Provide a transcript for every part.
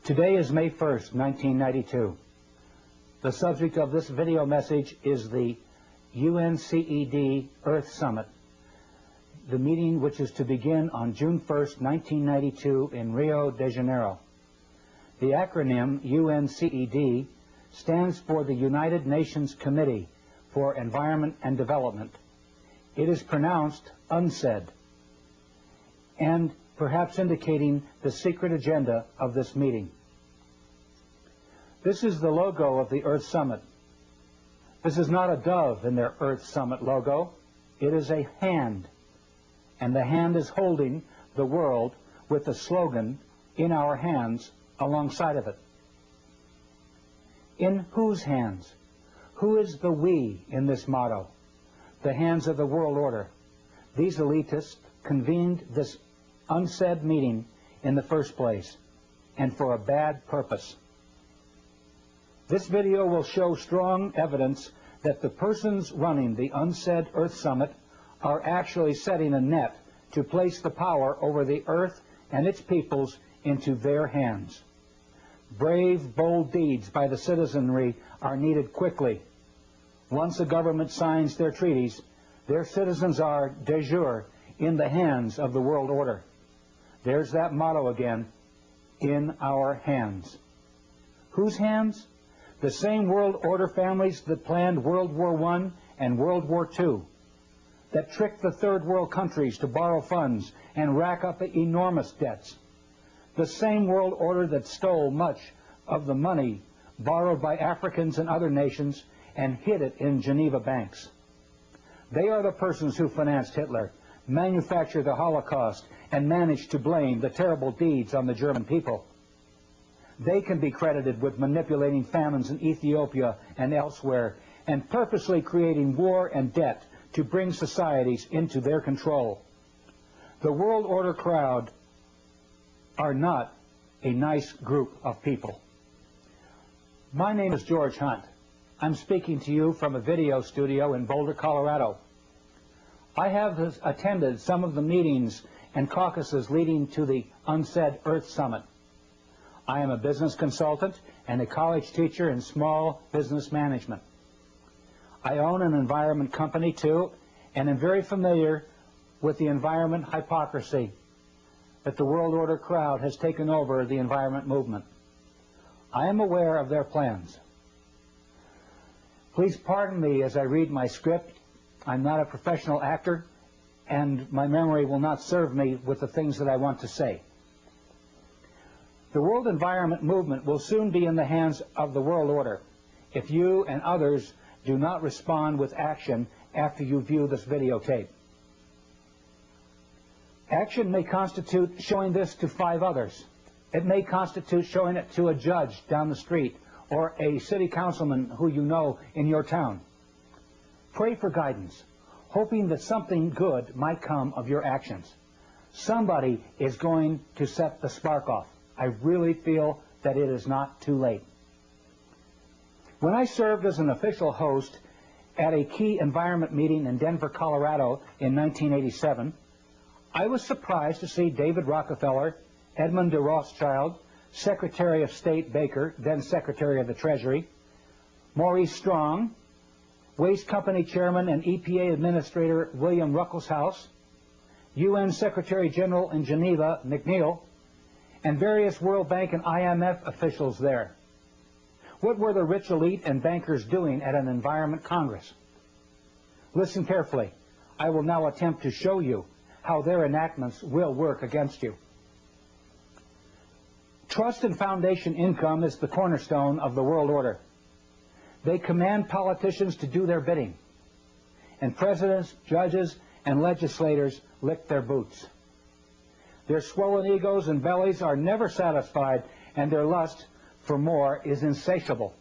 Today is May 1st, 1992. The subject of this video message is the UNCED Earth Summit, the meeting which is to begin on June 1st, 1992 in Rio de Janeiro. The acronym UNCED stands for the United Nations Committee for Environment and Development. It is pronounced UNCED, and perhaps indicating the secret agenda of this meeting. This is the logo of the Earth Summit. This is not a dove in their Earth Summit logo. It is a hand, and the hand is holding the world with the slogan, "In our hands," alongside of it. In whose hands? Who is the we in this motto? The hands of the world order. These elitists convened this UNCED meeting in the first place, and for a bad purpose. This video will show strong evidence that the persons running the UNCED Earth Summit are actually setting a net to place the power over the Earth and its peoples into their hands. Brave, bold deeds by the citizenry are needed quickly. Once a government signs their treaties, their citizens are, de jure, in the hands of the world order. There's that motto again, in our hands. Whose hands? The same world order families that planned World War I and World War II, that tricked the third world countries to borrow funds and rack up enormous debts. The same world order that stole much of the money borrowed by Africans and other nations and hid it in Geneva banks. They are the persons who financed Hitler, manufactured the Holocaust, and managed to blame the terrible deeds on the German people. They can be credited with manipulating famines in Ethiopia and elsewhere, and purposely creating war and debt to bring societies into their control. The world order crowd are not a nice group of people. My name is George Hunt. I'm speaking to you from a video studio in Boulder, Colorado. I have attended some of the meetings and caucuses leading to the UNCED Earth Summit. I am a business consultant and a college teacher in small business management. I own an environment company too, and am very familiar with the environment hypocrisy that the world order crowd has taken over the environment movement. I am aware of their plans. Please pardon me as I read my script. I'm not a professional actor, and my memory will not serve me with the things that I want to say. The world environment movement will soon be in the hands of the world order if you and others do not respond with action after you view this videotape. Action may constitute showing this to 5 others. It may constitute showing it to a judge down the street or a city councilman who you know in your town. Pray for guidance, hoping that something good might come of your actions. Somebody is going to set the spark off. I really feel that it is not too late. When I served as an official host at a key environment meeting in Denver, Colorado in 1987, I was surprised to see David Rockefeller, Edmund de Rothschild, Secretary of State Baker, then Secretary of the Treasury, Maurice Strong, Waste Company Chairman and EPA Administrator William Ruckelshaus, UN Secretary General in Geneva, McNeil, and various World Bank and IMF officials there. What were the rich elite and bankers doing at an environment congress? Listen carefully. I will now attempt to show you how their enactments will work against you. Trust and foundation income is the cornerstone of the world order. They command politicians to do their bidding, and presidents, judges, and legislators lick their boots. Their swollen egos and bellies are never satisfied, and their lust for more is insatiable.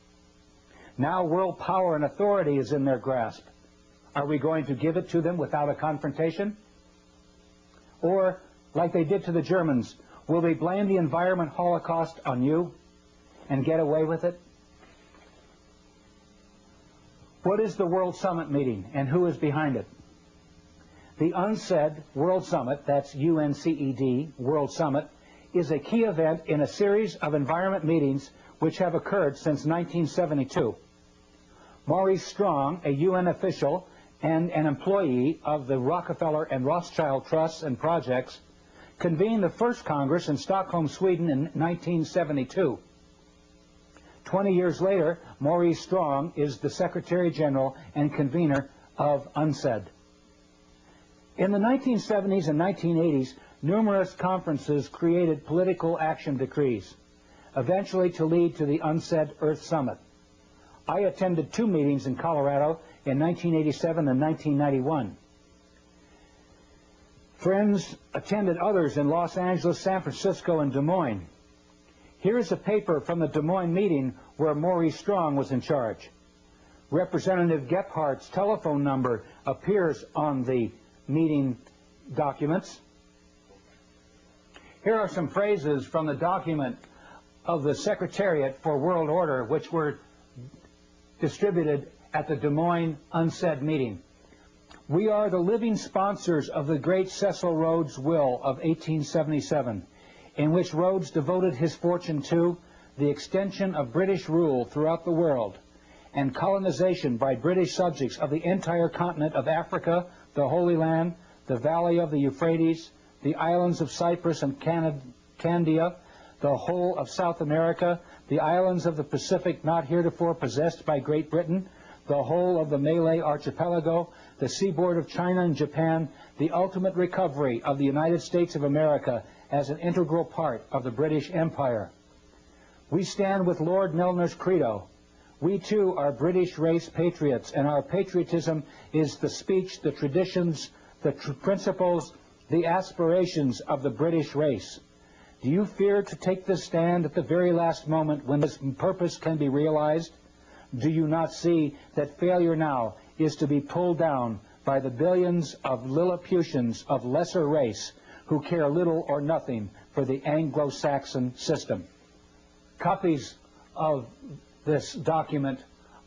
Now world power and authority is in their grasp. Are we going to give it to them without a confrontation? Or, like they did to the Germans, will they blame the environment holocaust on you and get away with it? What is the World Summit meeting, and who is behind it? The UNCED World Summit, that's UNCED World Summit, is a key event in a series of environment meetings which have occurred since 1972. Maurice Strong, a UN official and an employee of the Rockefeller and Rothschild Trusts and Projects, convened the first Congress in Stockholm, Sweden in 1972. 20 years later, Maurice Strong is the Secretary General and convener of UNCED. In the 1970s and 1980s, numerous conferences created political action decrees, eventually to lead to the UNCED Earth Summit. I attended 2 meetings in Colorado in 1987 and 1991. Friends attended others in Los Angeles, San Francisco, and Des Moines. Here is a paper from the Des Moines meeting where Maurice Strong was in charge. Representative Gephardt's telephone number appears on the meeting documents. Here are some phrases from the document of the Secretariat for World Order, which were distributed at the Des Moines UNCED meeting. We are the living sponsors of the great Cecil Rhodes' will of 1877, in which Rhodes devoted his fortune to the extension of British rule throughout the world and colonization by British subjects of the entire continent of Africa, the Holy Land, the valley of the Euphrates, the islands of Cyprus and Candia, the whole of South America, the islands of the Pacific not heretofore possessed by Great Britain, the whole of the Malay archipelago, the seaboard of China and Japan, the ultimate recovery of the United States of America as an integral part of the British Empire. We stand with Lord Milner's credo. We too are British race patriots, and our patriotism is the speech, the traditions, the principles, the aspirations of the British race. Do you fear to take this stand at the very last moment when this purpose can be realized? Do you not see that failure now is to be pulled down by the billions of Lilliputians of lesser race who care little or nothing for the Anglo-Saxon system? Copies of this document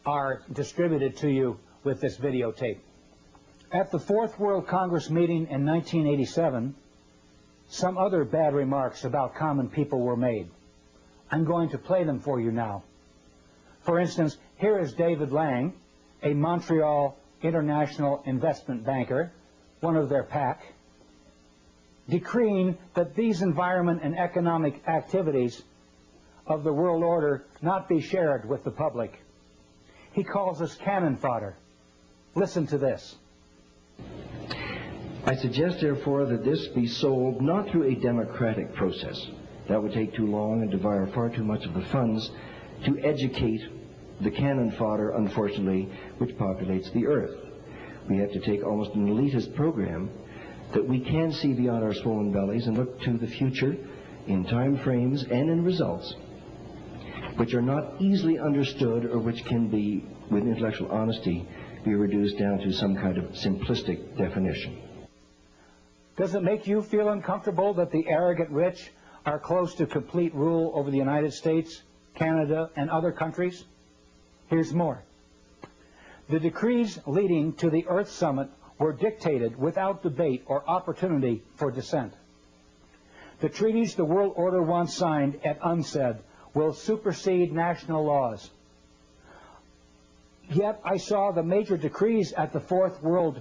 are distributed to you with this videotape. At the Fourth World Congress meeting in 1987, some other bad remarks about common people were made. I'm going to play them for you now. For instance, here is David Lang, a Montreal international investment banker, one of their pack, decreeing that these environment and economic activities of the world order not be shared with the public. He calls us cannon fodder. Listen to this. I suggest, therefore, that this be sold not through a democratic process. That would take too long and devour far too much of the funds to educate the cannon fodder, unfortunately, which populates the earth. We have to take almost an elitist program that we can see beyond our swollen bellies and look to the future in time frames and in results which are not easily understood or which can be, with intellectual honesty, be reduced down to some kind of simplistic definition. Does it make you feel uncomfortable that the arrogant rich are close to complete rule over the United States, Canada, and other countries? Here's more. The decrees leading to the Earth Summit were dictated without debate or opportunity for dissent. The treaties the world order once signed at UNCED will supersede national laws. Yet I saw the major decrees at the Fourth World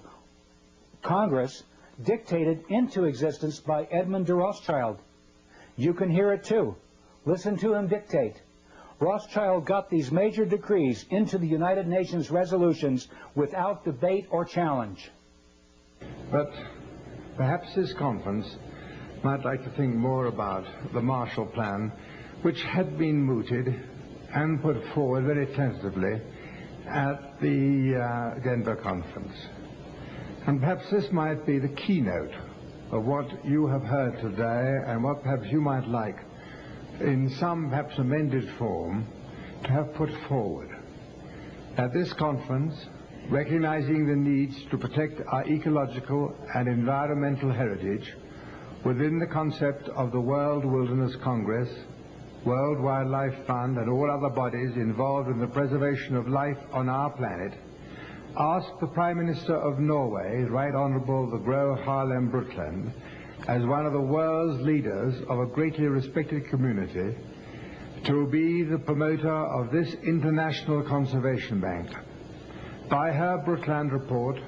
Congress dictated into existence by Edmund de Rothschild. You can hear it too. Listen to him dictate. Rothschild got these major decrees into the United Nations resolutions without debate or challenge. But perhaps this conference might like to think more about the Marshall Plan, which had been mooted and put forward very tentatively at the Denver conference. And perhaps this might be the keynote of what you have heard today and what perhaps you might like in some perhaps amended form to have put forward. At this conference, recognizing the needs to protect our ecological and environmental heritage within the concept of the World Wilderness Congress, World Wildlife Fund, and all other bodies involved in the preservation of life on our planet, asked the Prime Minister of Norway, Right Honourable the Gro Harlem Brundtland, as one of the world's leaders of a greatly respected community, to be the promoter of this International Conservation Bank. By her Brundtland report,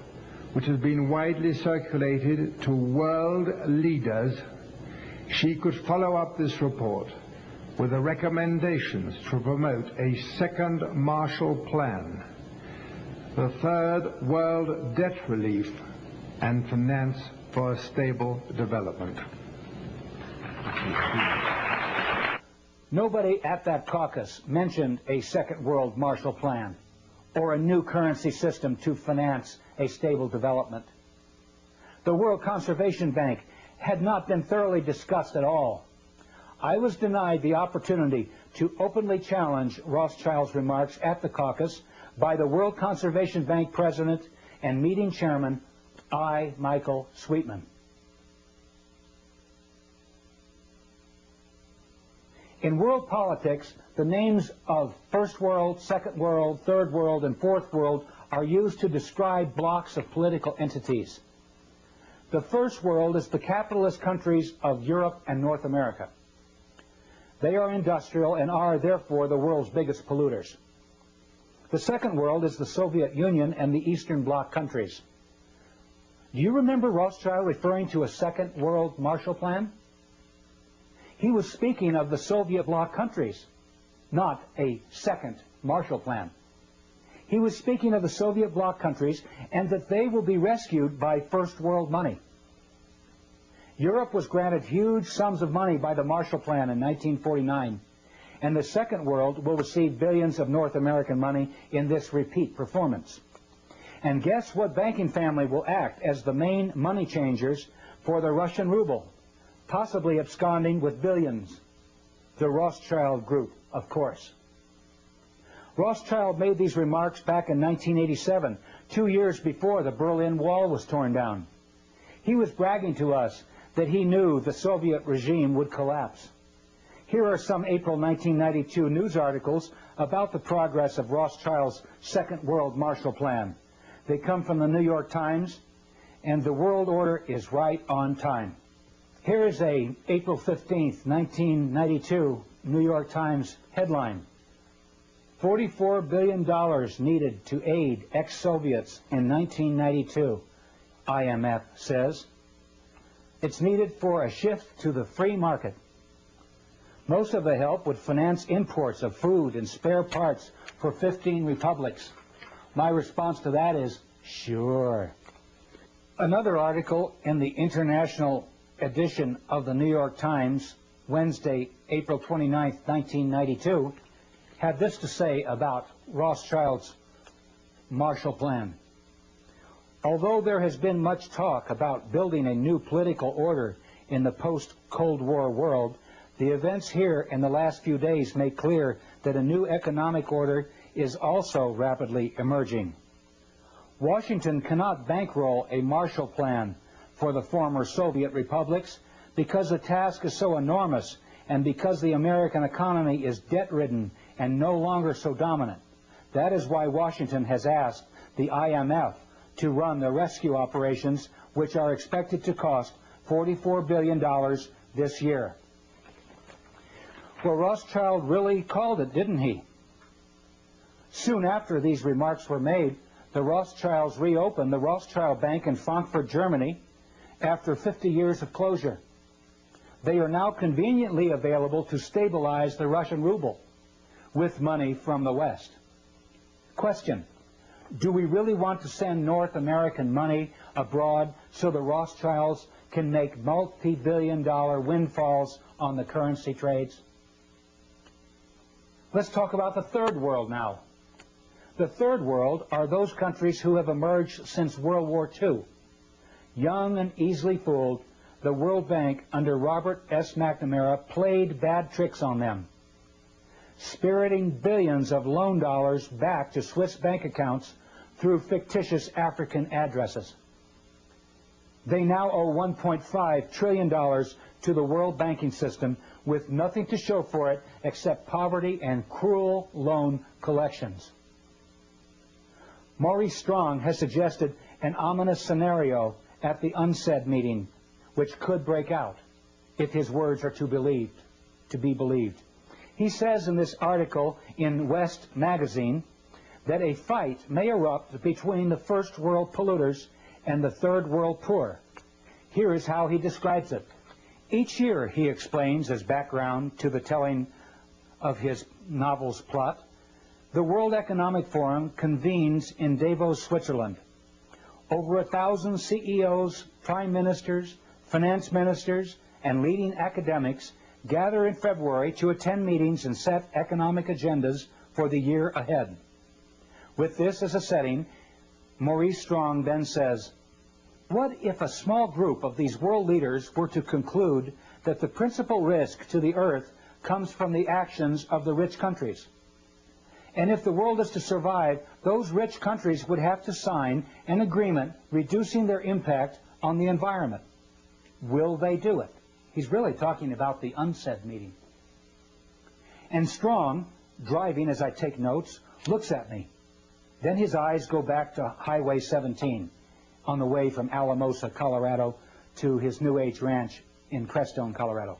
which has been widely circulated to world leaders, she could follow up this report with the recommendations to promote a second Marshall Plan, the third world debt relief, and finance for a stable development. Nobody at that caucus mentioned a second world Marshall Plan or a new currency system to finance a stable development. The World Conservation Bank had not been thoroughly discussed at all. I was denied the opportunity to openly challenge Rothschild's remarks at the caucus by the World Conservation Bank president and meeting chairman, I. Michael Sweetman. In world politics, the names of First World, Second World, Third World, and Fourth World are used to describe blocks of political entities. The First World is the capitalist countries of Europe and North America. They are industrial and are, therefore, the world's biggest polluters. The Second World is the Soviet Union and the Eastern Bloc countries. Do you remember Rothschild referring to a Second World Marshall Plan? He was speaking of the Soviet bloc countries, not a second Marshall Plan. He was speaking of the Soviet bloc countries and that they will be rescued by First World money. Europe was granted huge sums of money by the Marshall Plan in 1949, and the Second World will receive billions of North American money in this repeat performance. And guess what banking family will act as the main money changers for the Russian ruble, possibly absconding with billions? The Rothschild Group, of course. Rothschild made these remarks back in 1987, 2 years before the Berlin Wall was torn down. He was bragging to us that he knew the Soviet regime would collapse. Here are some April 1992 news articles about the progress of Rothschild's Second World Marshall Plan. They come from the New York Times, and the world order is right on time. Here is a April 15th, 1992 New York Times headline. $44 billion needed to aid ex-Soviets in 1992, IMF says. It's needed for a shift to the free market. Most of the help would finance imports of food and spare parts for 15 republics. My response to that is, sure. Another article in the international edition of the New York Times, Wednesday, April 29, 1992, had this to say about Rothschild's Marshall Plan. Although there has been much talk about building a new political order in the post-Cold War world, the events here in the last few days make clear that a new economic order is also rapidly emerging. Washington cannot bankroll a Marshall Plan for the former Soviet republics because the task is so enormous and because the American economy is debt-ridden and no longer so dominant. That is why Washington has asked the IMF to run the rescue operations, which are expected to cost $44 billion this year. Well, Rothschild really called it, didn't he? Soon after these remarks were made, the Rothschilds reopened the Rothschild Bank in Frankfurt, Germany, after 50 years of closure. They are now conveniently available to stabilize the Russian ruble with money from the West. Question: do we really want to send North American money abroad so the Rothschilds can make multi-billion-dollar windfalls on the currency trades? Let's talk about the Third World now. The Third World are those countries who have emerged since World War II. Young and easily fooled, the World Bank under Robert S. McNamara played bad tricks on them, spiriting billions of loan dollars back to Swiss bank accounts through fictitious African addresses. They now owe $1.5 trillion to the world banking system with nothing to show for it except poverty and cruel loan collections. Maurice Strong has suggested an ominous scenario at the UNCED meeting, which could break out if his words are to be believed. He says in this article in West magazine that a fight may erupt between the first world polluters and the third world poor. Here is how he describes it. Each year, he explains as background to the telling of his novel's plot, the World Economic Forum convenes in Davos, Switzerland. Over 1,000 CEOs, prime ministers, finance ministers, and leading academics gather in February to attend meetings and set economic agendas for the year ahead. With this as a setting, Maurice Strong then says, what if a small group of these world leaders were to conclude that the principal risk to the earth comes from the actions of the rich countries? And if the world is to survive, those rich countries would have to sign an agreement reducing their impact on the environment. Will they do it? He's really talking about the UNCED meeting. And Strong, driving as I take notes, looks at me. Then his eyes go back to Highway 17 on the way from Alamosa, Colorado to his New Age ranch in Crestone, Colorado.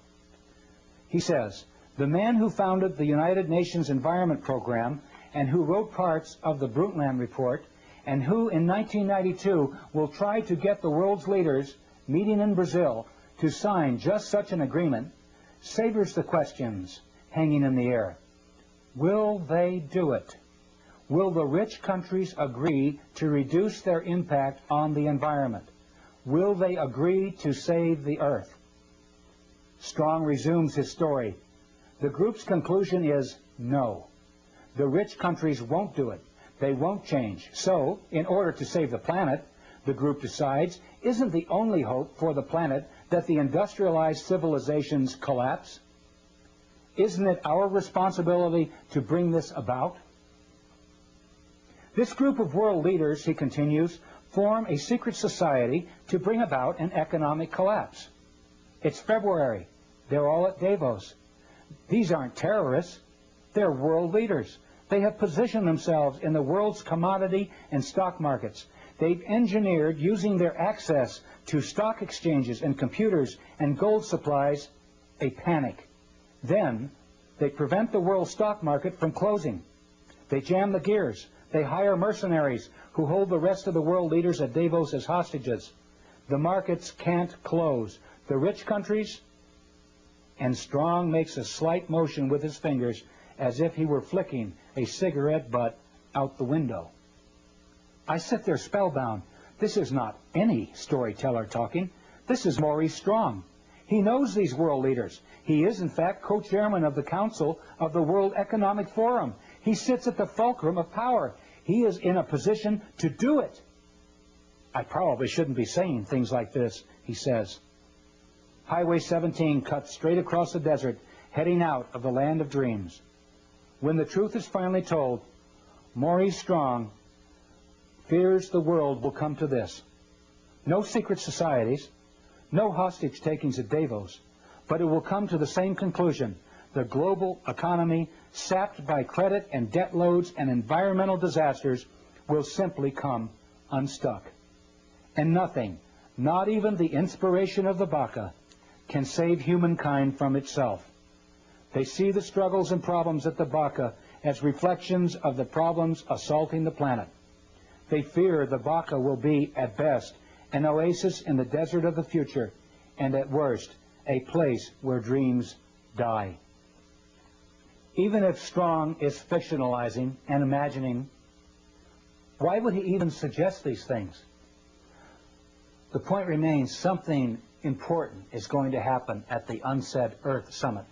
He says, the man who founded the United Nations Environment Program and who wrote parts of the Brundtland Report and who in 1992 will try to get the world's leaders meeting in Brazil to sign just such an agreement savors the questions hanging in the air. Will they do it? Will the rich countries agree to reduce their impact on the environment? Will they agree to save the earth? Strong resumes his story. The group's conclusion is no. The rich countries won't do it. They won't change. So, in order to save the planet, the group decides, isn't the only hope for the planet that the industrialized civilizations collapse? Isn't it our responsibility to bring this about? This group of world leaders, he continues, form a secret society to bring about an economic collapse. It's February. They're all at Davos. These aren't terrorists. They're world leaders. They have positioned themselves in the world's commodity and stock markets. They've engineered, using their access to stock exchanges and computers and gold supplies, a panic. Then they prevent the world stock market from closing. They jam the gears. They hire mercenaries who hold the rest of the world leaders at Davos as hostages. The markets can't close. The rich countries, and Strong makes a slight motion with his fingers as if he were flicking a cigarette butt out the window. I sit there spellbound. This is not any storyteller talking. This is Maurice Strong. He knows these world leaders. He is, in fact, co-chairman of the Council of the World Economic Forum. He sits at the fulcrum of power. He is in a position to do it. I probably shouldn't be saying things like this, he says. Highway 17 cuts straight across the desert, heading out of the land of dreams. When the truth is finally told, Maurice Strong fears the world will come to this. No secret societies, no hostage takings at Davos, but it will come to the same conclusion. The global economy, sapped by credit and debt loads and environmental disasters, will simply come unstuck. And nothing, not even the inspiration of the Baka, can save humankind from itself. They see the struggles and problems at the Baka as reflections of the problems assaulting the planet. They fear the Baka will be, at best, an oasis in the desert of the future, and at worst, a place where dreams die. Even if Strong is fictionalizing and imagining, why would he even suggest these things? The point remains, something important is going to happen at the UNCED Earth Summit.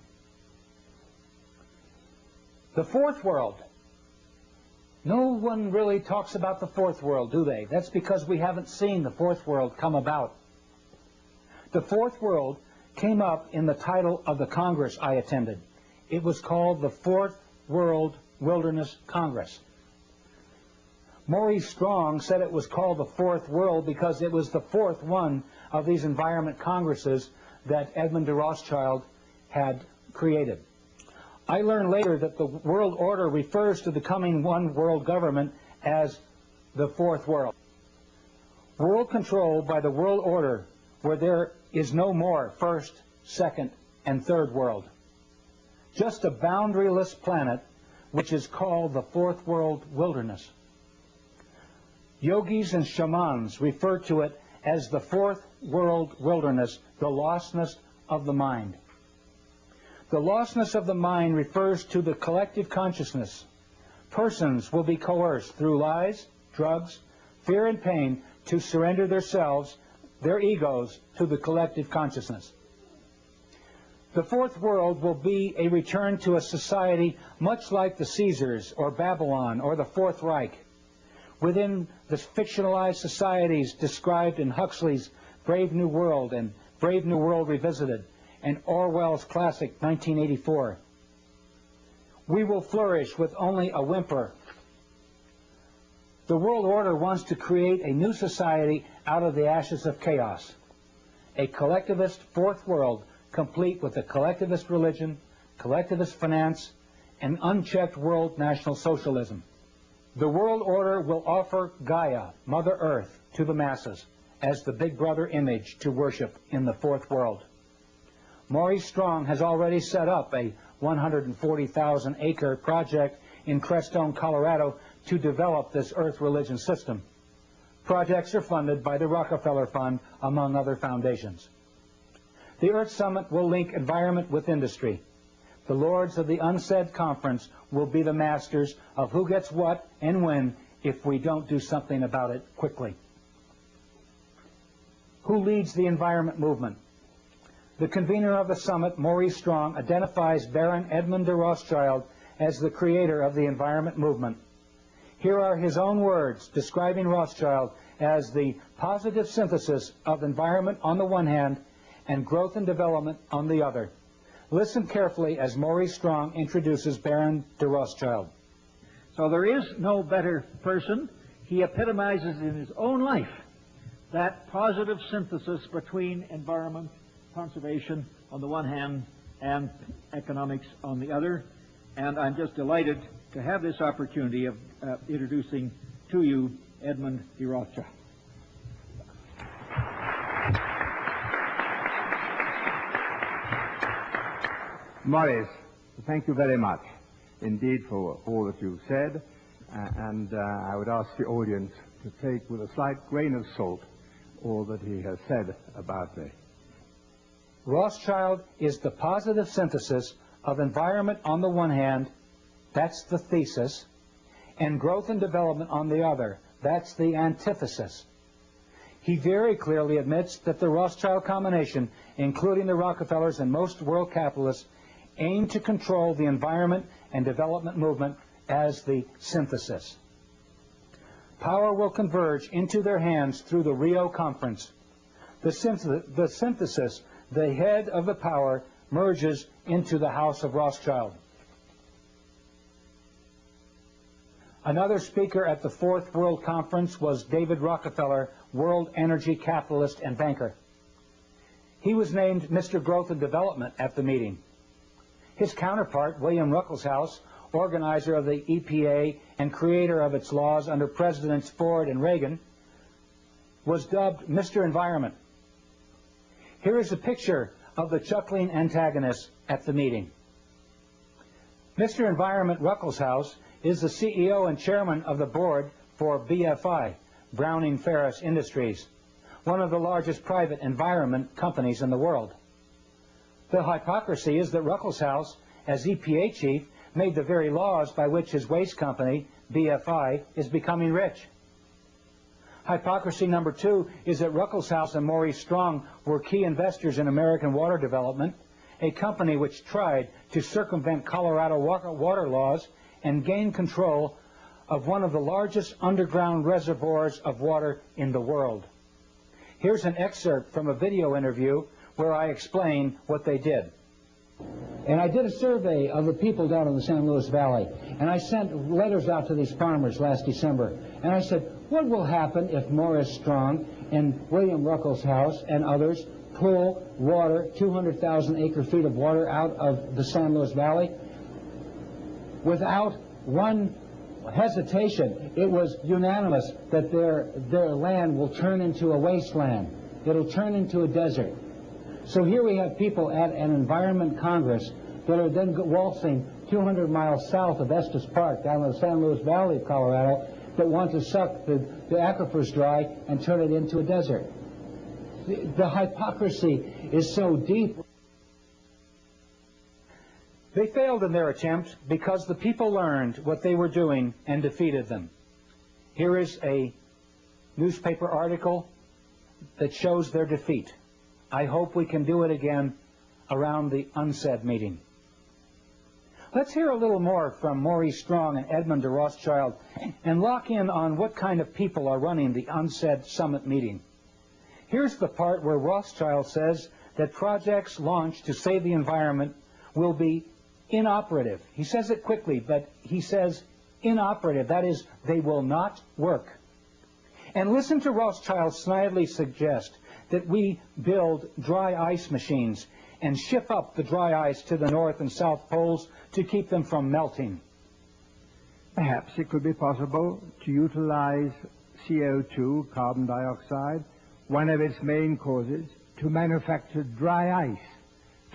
The fourth world. No one really talks about the fourth world, do they? That's because we haven't seen the fourth world come about. The fourth world came up in the title of the Congress I attended. It was called the Fourth World Wilderness Congress. Maurice Strong said it was called the Fourth World because it was the fourth one of these environment congresses that Edmund de Rothschild had created. I learned later that the world order refers to the coming one world government as the Fourth World. World control by the world order, where there is no more first, second, and third world. Just a boundaryless planet which is called the fourth world wilderness. Yogis and shamans refer to it as the fourth world wilderness, the lostness of the mind. The lostness of the mind refers to the collective consciousness. Persons will be coerced through lies, drugs, fear, and pain to surrender themselves, their egos, to the collective consciousness. The fourth world will be a return to a society much like the Caesars or Babylon or the Fourth Reich, within the fictionalized societies described in Huxley's Brave New World and Brave New World Revisited and Orwell's classic 1984. We will flourish with only a whimper. The world order wants to create a new society out of the ashes of chaos, a collectivist fourth world complete with a collectivist religion, collectivist finance, and unchecked world national socialism. The world order will offer Gaia, Mother Earth, to the masses as the Big Brother image to worship in the fourth world. Maurice Strong has already set up a 140,000-acre project in Crestone, Colorado, to develop this Earth religion system. Projects are funded by the Rockefeller Fund, among other foundations. The Earth Summit will link environment with industry. The lords of the UNCED conference will be the masters of who gets what and when if we don't do something about it quickly. Who leads the environment movement? The convener of the summit, Maurice Strong, identifies Baron Edmund de Rothschild as the creator of the environment movement. Here are his own words describing Rothschild as the positive synthesis of environment on the one hand and growth and development on the other. Listen carefully as Maurice Strong introduces Baron de Rothschild. So there is no better person. He epitomizes in his own life that positive synthesis between environment, conservation on the one hand, and economics on the other. And I'm just delighted to have this opportunity of introducing to you Edmund de Rothschild. Maurice, thank you very much indeed for all that you've said, and I would ask the audience to take with a slight grain of salt all that he has said about me. Rothschild is the positive synthesis of environment on the one hand, that's the thesis, and growth and development on the other, that's the antithesis. He very clearly admits that the Rothschild combination, including the Rockefellers and most world capitalists, aim to control the environment and development movement as the synthesis. Power will converge into their hands through the Rio conference. The synthesis, the head of the power, merges into the House of Rothschild. Another speaker at the Fourth World Conference was David Rockefeller, world energy capitalist and banker. He was named Mr. Growth and Development at the meeting. His counterpart, William Ruckelshaus, organizer of the EPA and creator of its laws under Presidents Ford and Reagan, was dubbed Mr. Environment. Here is a picture of the chuckling antagonists at the meeting. Mr. Environment Ruckelshaus is the CEO and chairman of the board for BFI, Browning Ferris Industries, one of the largest private environment companies in the world. The hypocrisy is that Ruckelshaus, as EPA chief, made the very laws by which his waste company, BFI, is becoming rich. Hypocrisy number two is that Ruckelshaus and Maurice Strong were key investors in American Water Development, a company which tried to circumvent Colorado water laws and gain control of one of the largest underground reservoirs of water in the world. Here's an excerpt from a video interview where I explain what they did. And I did a survey of the people down in the San Luis Valley, and I sent letters out to these farmers last December, and I said, what will happen if Maurice Strong and William Ruckelshaus and others pull water, 200,000 acre-feet of water out of the San Luis Valley? Without one hesitation, it was unanimous that their land will turn into a wasteland. It'll turn into a desert. So here we have people at an Environment Congress that are then waltzing 200 miles south of Estes Park down in the San Luis Valley of Colorado that want to suck the aquifers dry and turn it into a desert. The hypocrisy is so deep. They failed in their attempt because the people learned what they were doing and defeated them. Here is a newspaper article that shows their defeat. I hope we can do it again around the UNCED meeting. Let's hear a little more from Maurice Strong and Edmund de Rothschild and lock in on what kind of people are running the UNCED summit meeting. Here's the part where Rothschild says that projects launched to save the environment will be inoperative. He says it quickly, but he says inoperative. That is, they will not work. And listen to Rothschild snidely suggest that we build dry ice machines and ship up the dry ice to the North and South Poles to keep them from melting. Perhaps it could be possible to utilize CO2, carbon dioxide, one of its main causes, to manufacture dry ice,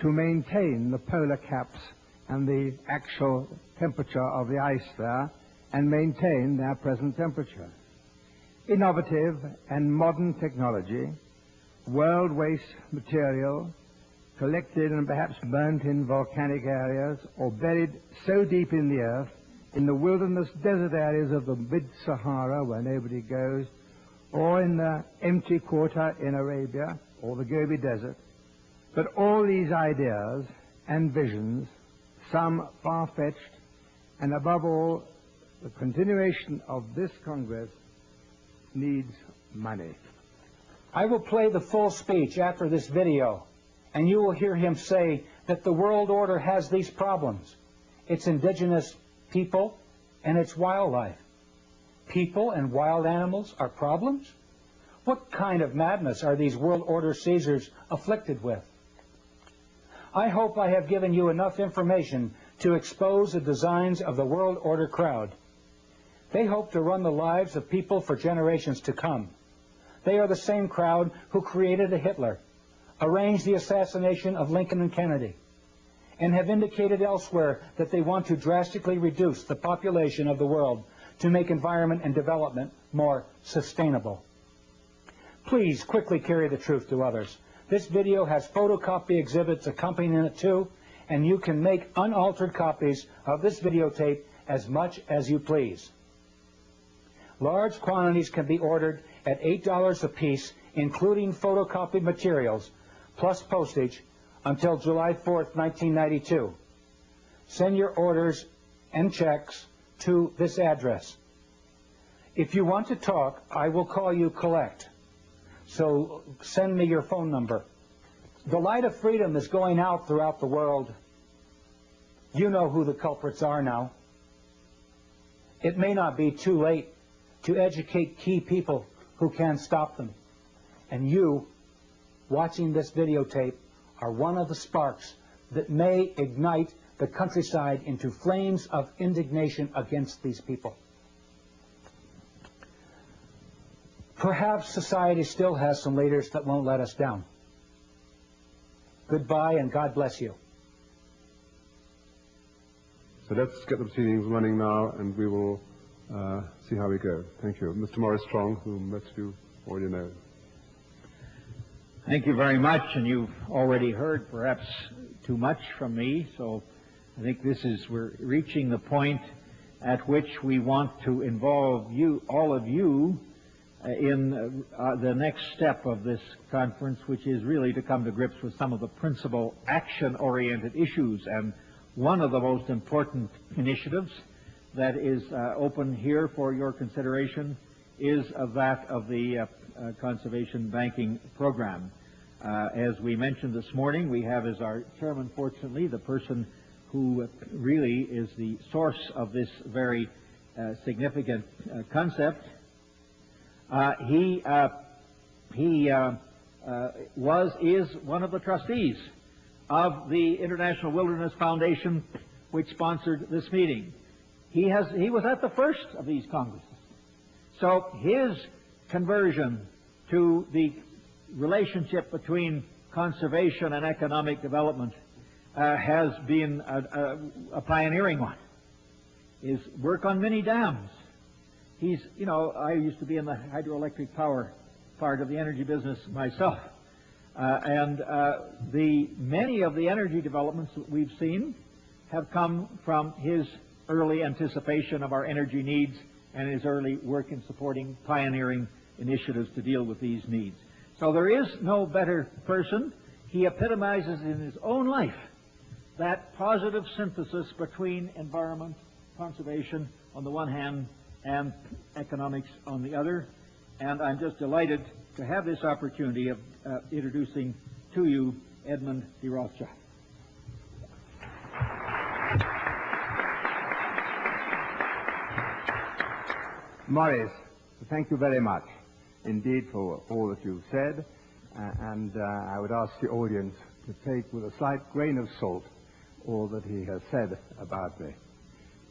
to maintain the polar caps and the actual temperature of the ice there, and maintain their present temperature. Innovative and modern technology, world waste material, collected and perhaps burnt in volcanic areas or buried so deep in the earth, in the wilderness desert areas of the mid-Sahara where nobody goes, or in the empty quarter in Arabia or the Gobi Desert. But all these ideas and visions, some far-fetched, and above all, the continuation of this Congress needs money. I will play the full speech after this video, and you will hear him say that the world order has these problems. Its indigenous people and its wildlife. People and wild animals are problems? What kind of madness are these world order Caesars afflicted with? I hope I have given you enough information to expose the designs of the world order crowd. They hope to run the lives of people for generations to come. They are the same crowd who created a Hitler, arranged the assassination of Lincoln and Kennedy, and have indicated elsewhere that they want to drastically reduce the population of the world to make environment and development more sustainable. Please quickly carry the truth to others. This video has photocopy exhibits accompanying it too, and you can make unaltered copies of this videotape as much as you please. Large quantities can be ordered at $8 a piece, including photocopied materials, plus postage, until July 4th, 1992. Send your orders and checks to this address. If you want to talk, I will call you collect. So send me your phone number. The light of freedom is going out throughout the world. You know who the culprits are now. It may not be too late to educate key people who can stop them. And you, watching this videotape, are one of the sparks that may ignite the countryside into flames of indignation against these people. Perhaps society still has some leaders that won't let us down. Goodbye and God bless you. So let's get the proceedings running now, and we will see how we go. Thank you. Mr. Maurice Strong, whom most of you already know. Thank you very much, and you've already heard perhaps too much from me, so I think we're reaching the point at which we want to involve you, all of you, in the next step of this conference, which is really to come to grips with some of the principal action-oriented issues. And one of the most important initiatives that is open here for your consideration is that of the conservation banking program. As we mentioned this morning, we have as our chairman, fortunately, the person who really is the source of this very significant concept. He is one of the trustees of the International Wilderness Foundation, which sponsored this meeting. He was at the first of these congresses. So his conversion to the relationship between conservation and economic development has been a pioneering one, is work on mini dams. I used to be in the hydroelectric power part of the energy business myself. Many of the energy developments that we've seen have come from his early anticipation of our energy needs and his early work in supporting pioneering initiatives to deal with these needs. So there is no better person. He epitomizes in his own life that positive synthesis between environment, conservation on the one hand, and economics on the other. And I'm just delighted to have this opportunity of introducing to you Edmund de Rothschild. Morris, thank you very much indeed for all that you've said, and I would ask the audience to take with a slight grain of salt all that he has said about me.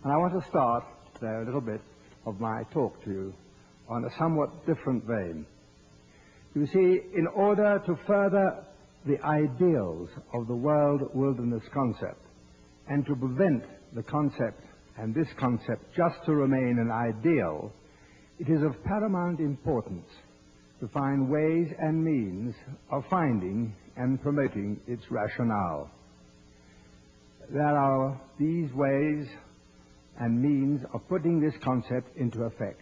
And I want to start there a little bit of my talk to you on a somewhat different vein. You see, in order to further the ideals of the world wilderness concept and to prevent the concept and this concept just to remain an ideal, it is of paramount importance to find ways and means of finding and promoting its rationale. There are these ways and means of putting this concept into effect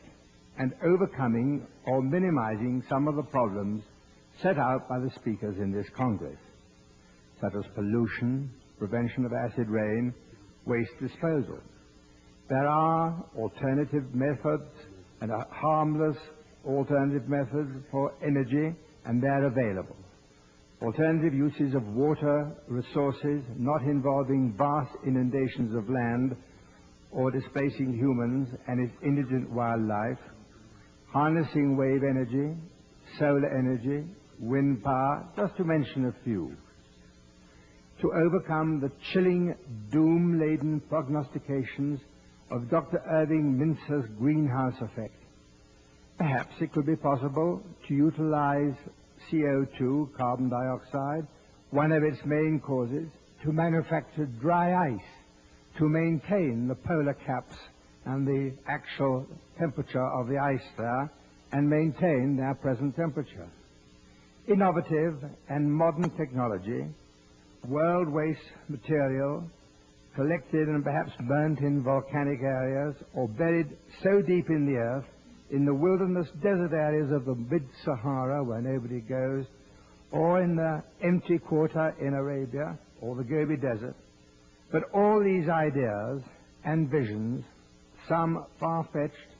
and overcoming or minimizing some of the problems set out by the speakers in this Congress, such as pollution, prevention of acid rain, waste disposal. There are alternative methods and harmless alternative methods for energy, and they're available. Alternative uses of water resources not involving vast inundations of land or displacing humans and its indigent wildlife, harnessing wave energy, solar energy, wind power, just to mention a few. To overcome the chilling, doom-laden prognostications of Dr. Irving Mintzer's greenhouse effect, perhaps it could be possible to utilize CO2, carbon dioxide, one of its main causes, to manufacture dry ice, to maintain the polar caps and the actual temperature of the ice there, and maintain their present temperature. Innovative and modern technology, world waste material, collected and perhaps burnt in volcanic areas or buried so deep in the earth, in the wilderness desert areas of the mid-Sahara where nobody goes, or in the empty quarter in Arabia or the Gobi Desert. But all these ideas and visions, some far-fetched,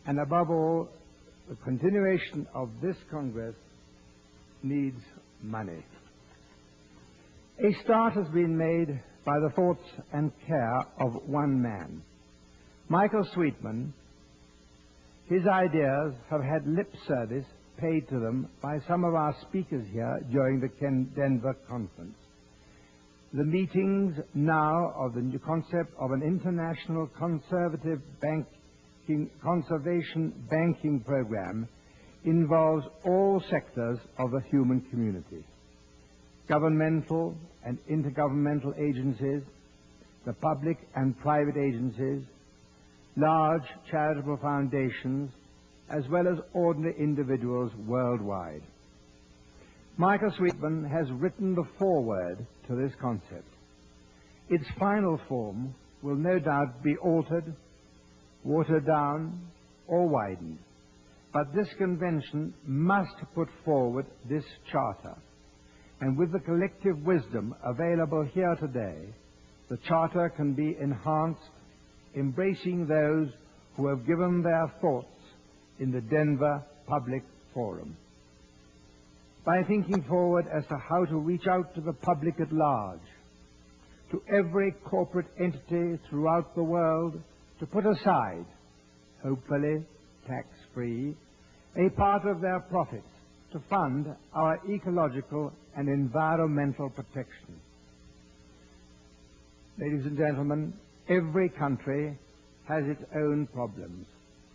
and above all, the continuation of this Congress needs money. A start has been made by the thoughts and care of one man. Michael Sweetman. His ideas have had lip service paid to them by some of our speakers here during the Denver conference. The meetings now of the new concept of an international conservation banking program involves all sectors of the human community, governmental and intergovernmental agencies, the public and private agencies, large charitable foundations, as well as ordinary individuals worldwide. Michael Sweetman has written the foreword to this concept. Its final form will no doubt be altered, watered down, or widened. But this convention must put forward this charter. And with the collective wisdom available here today, the charter can be enhanced, embracing those who have given their thoughts in the Denver Public Forum. By thinking forward as to how to reach out to the public at large, to every corporate entity throughout the world, to put aside, hopefully tax-free, a part of their profits to fund our ecological and environmental protection. Ladies and gentlemen, every country has its own problems,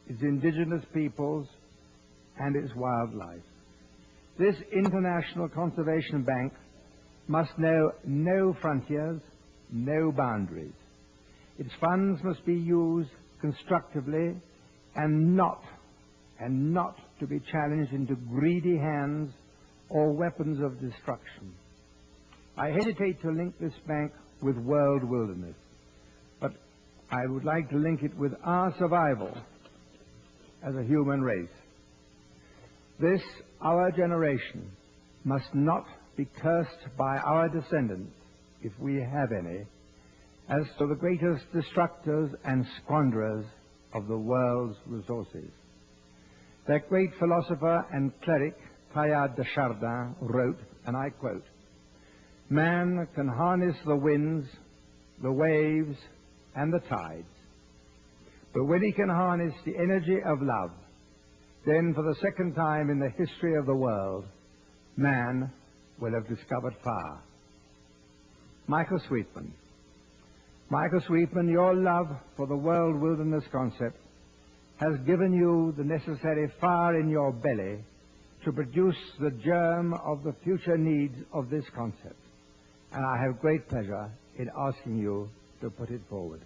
its indigenous peoples and its wildlife. This International Conservation Bank must know no frontiers, no boundaries. Its funds must be used constructively and not to be challenged into greedy hands or weapons of destruction. I hesitate to link this bank with world wilderness, but I would like to link it with our survival as a human race. This, our generation, must not be cursed by our descendants, if we have any, as to the greatest destructors and squanderers of the world's resources. That great philosopher and cleric, Teilhard de Chardin, wrote, and I quote, "Man can harness the winds, the waves, and the tides. But when he can harness the energy of love, then for the second time in the history of the world, man will have discovered fire." Michael Sweetman. Michael Sweetman, your love for the world wilderness concept has given you the necessary fire in your belly to produce the germ of the future needs of this concept. And I have great pleasure in asking you to put it forward.